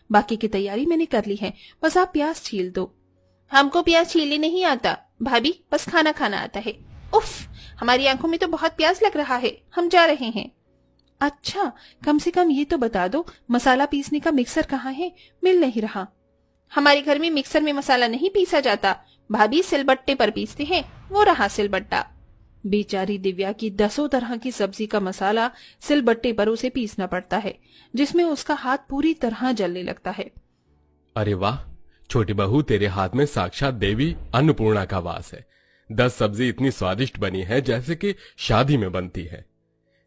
बाकी की तैयारी मैंने कर ली है, बस आप प्याज छील दो। हमको प्याज छीलने नहीं आता भाभी, बस खाना खाना आता है। उफ, हमारी आंखों में तो बहुत प्याज लग रहा है, हम जा रहे हैं। अच्छा, कम से कम ये तो बता दो मसाला पीसने का मिक्सर कहाँ है, मिल नहीं रहा। हमारे घर में मिक्सर में मसाला नहीं पीसा जाता भाभी, सिलबट्टे पर पीसते हैं, वो रहा सिलबट्टा। बेचारी दिव्या की 10 तरह की सब्जी का मसाला सिलबट्टे पर उसे पीसना पड़ता है, जिसमें उसका हाथ पूरी तरह जलने लगता है। अरे वाह छोटी बहू, तेरे हाथ में साक्षात देवी अन्नपूर्णा का वास है। 10 सब्जी इतनी स्वादिष्ट बनी है जैसे कि शादी में बनती है।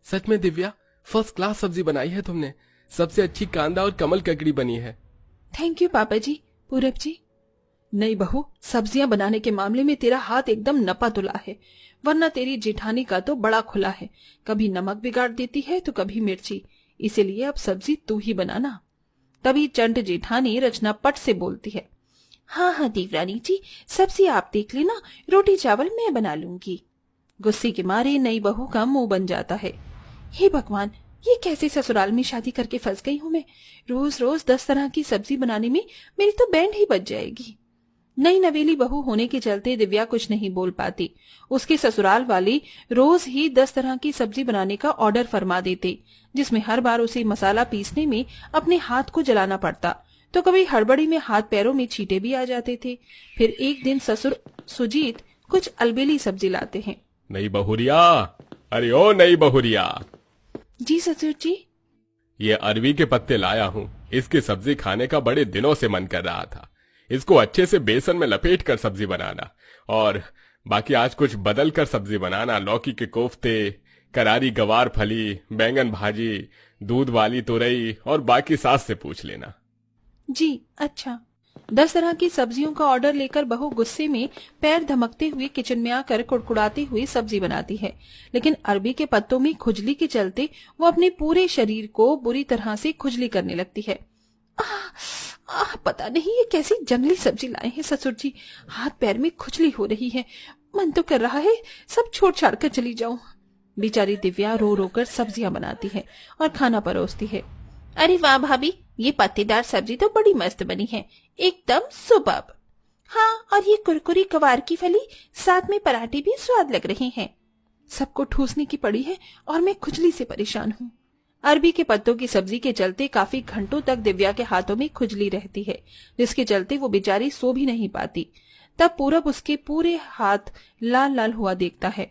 सच में दिव्या, फर्स्ट क्लास सब्जी बनाई है तुमने। सबसे अच्छी कांदा और कमल ककड़ी बनी है। थैंक यू पापा जी, पूरब जी। नहीं बहू, सब्जियां बनाने के मामले में तेरा हाथ एकदम नपा तुला है, वरना तेरी जेठानी का तो बड़ा खुला है। कभी नमक बिगाड़ देती है तो कभी मिर्ची, इसीलिए अब सब्जी तू ही बनाना। तभी चंट जेठानी रचना पट से बोलती है, हाँ हाँ देवरानी जी, सब्जी आप देख लेना, रोटी चावल मैं बना लूंगी। गुस्से के मारे नई बहू का मुंह बन जाता है। हे भगवान, ये कैसे ससुराल में शादी करके फंस गई हूँ मैं। रोज रोज 10 तरह की सब्जी बनाने में मेरी तो बैंड ही बज जाएगी। नई नवेली बहू होने के चलते दिव्या कुछ नहीं बोल पाती। उसके ससुराल वाले रोज ही 10 तरह की सब्जी बनाने का ऑर्डर फरमा देते, जिसमें हर बार उसे मसाला पीसने में अपने हाथ को जलाना पड़ता, तो कभी हड़बड़ी में हाथ पैरों में छींटे भी आ जाते थे। फिर एक दिन ससुर सुजीत कुछ अलबेली सब्जी लाते हैं। नई बहुरिया, अरे ओ नई बहुरिया। जी ससुर जी। ये अरवी के पत्ते लाया हूँ, इसकी सब्जी खाने का बड़े दिनों से मन कर रहा था। इसको अच्छे से बेसन में लपेट कर सब्जी बनाना, और बाकी आज कुछ बदल कर सब्जी बनाना। लौकी के कोफ्ते, करारी गवार फली, बैंगन भाजी, दूध वाली तुरई, और बाकी सास से पूछ लेना। जी अच्छा। 10 तरह की सब्जियों का ऑर्डर लेकर बहू गुस्से में पैर धमकते हुए किचन में आकर कुड़कुड़ाती हुई सब्जी बनाती है, लेकिन अरबी के पत्तों में खुजली के चलते वो अपने पूरे शरीर को बुरी तरह से खुजली करने लगती है। पता नहीं ये कैसी जंगली सब्जी लाए हैं ससुर जी, हाथ पैर में खुजली हो रही है, मन तो कर रहा है सब छोड़ छाड़ कर चली जाऊं। बेचारी दिव्या रो रो कर सब्जियां बनाती है और खाना परोसती है। अरे वाह भाभी, ये पत्तेदार सब्जी तो बड़ी मस्त बनी है, एकदम सुपर्ब। हाँ, और ये कुरकुरी गवार की फली, साथ में पराठे भी स्वाद लग रहे हैं। सबको ठूसने की पड़ी है और मैं खुजली से परेशान हूँ। अरबी के पत्तों की सब्जी के चलते काफी घंटों तक दिव्या के हाथों में खुजली रहती है, जिसके चलते वो बेचारी सो भी नहीं पाती। तब पूरब उसके पूरे हाथ लाल लाल हुआ देखता है।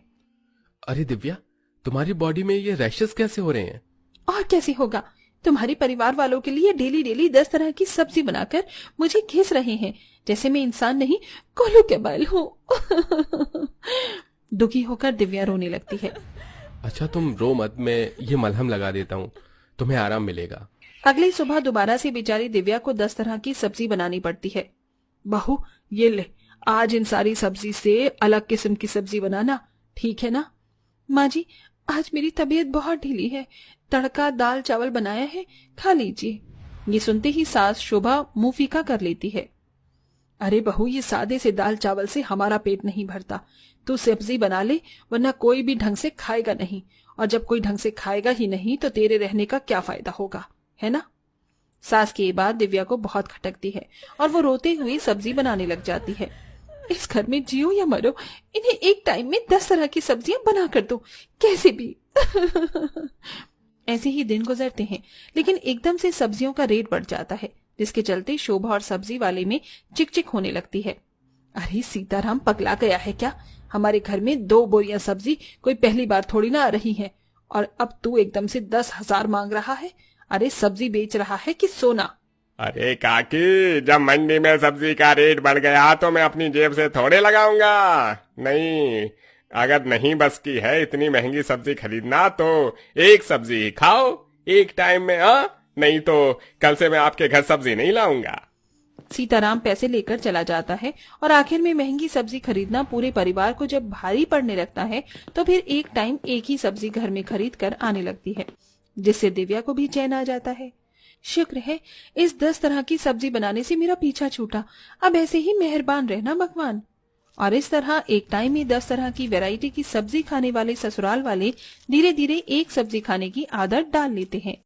अरे दिव्या, तुम्हारी बॉडी में ये रैशेस कैसे हो रहे हैं? और कैसे होगा, तुम्हारे परिवार वालों के लिए डेली डेली 10 तरह की सब्जी बनाकर मुझे घिस रहे हैं, जैसे मैं इंसान नहीं कोल्हू के बैल हूँ। दुखी होकर दिव्या रोने लगती है। अच्छा तुम रो मत, मैं ये मलहम लगा देता हूँ, तुम्हें आराम मिलेगा। अगली सुबह दोबारा से बेचारी दिव्या को 10 तरह की सब्जी बनानी पड़ती है। बहू ये ले, आज इन सारी सब्जी से अलग किस्म की सब्जी बनाना, ठीक है ना? माँ जी, आज मेरी तबीयत बहुत ढीली है, तड़का दाल चावल बनाया है, खा लीजिए। ये सुनते ही सास शोभा मुंह फीका कर लेती है। अरे बहू, ये सादे से दाल चावल से हमारा पेट नहीं भरता, तू सब्जी बना ले, वरना कोई भी ढंग से खाएगा नहीं, और जब कोई ढंग से खाएगा ही नहीं तो तेरे रहने का क्या फायदा होगा, है ना? सास की ये बात दिव्या को बहुत खटकती है और वो रोते हुए सब्जी बनाने लग जाती है। इस घर में जियो या मरो, इन्हें एक टाइम में 10 तरह की सब्जियां बना कर दो, कैसे भी। ऐसे ही दिन गुजरते हैं, लेकिन एकदम से सब्जियों का रेट बढ़ जाता है, जिसके चलते शोभा और सब्जी वाले में चिकचिक होने लगती है। अरे सीताराम पगला गया है क्या? हमारे घर में 2 बोरियां सब्जी कोई पहली बार थोड़ी ना आ रही है, और अब तू एकदम से 10,000 मांग रहा है। अरे सब्जी बेच रहा है कि सोना? अरे काकी, जब मंडी में सब्जी का रेट बढ़ गया तो मैं अपनी जेब से थोड़े लगाऊंगा। नहीं, अगर नहीं बस की है इतनी महंगी सब्जी खरीदना तो एक सब्जी ही खाओ एक टाइम में, हाँ? नहीं तो कल से मैं आपके घर सब्जी नहीं लाऊंगा। सीताराम पैसे लेकर चला जाता है और आखिर में महंगी सब्जी खरीदना पूरे परिवार को जब भारी पड़ने लगता है तो फिर एक टाइम एक ही सब्जी घर में खरीद कर आने लगती है, जिससे दिव्या को भी चैन आ जाता है। शुक्र है इस 10 तरह की सब्जी बनाने से मेरा पीछा छूटा, अब ऐसे ही मेहरबान रहना भगवान। और इस तरह एक टाइम में 10 तरह की वैरायटी की सब्जी खाने वाले ससुराल वाले धीरे धीरे एक सब्जी खाने की आदत डाल लेते हैं।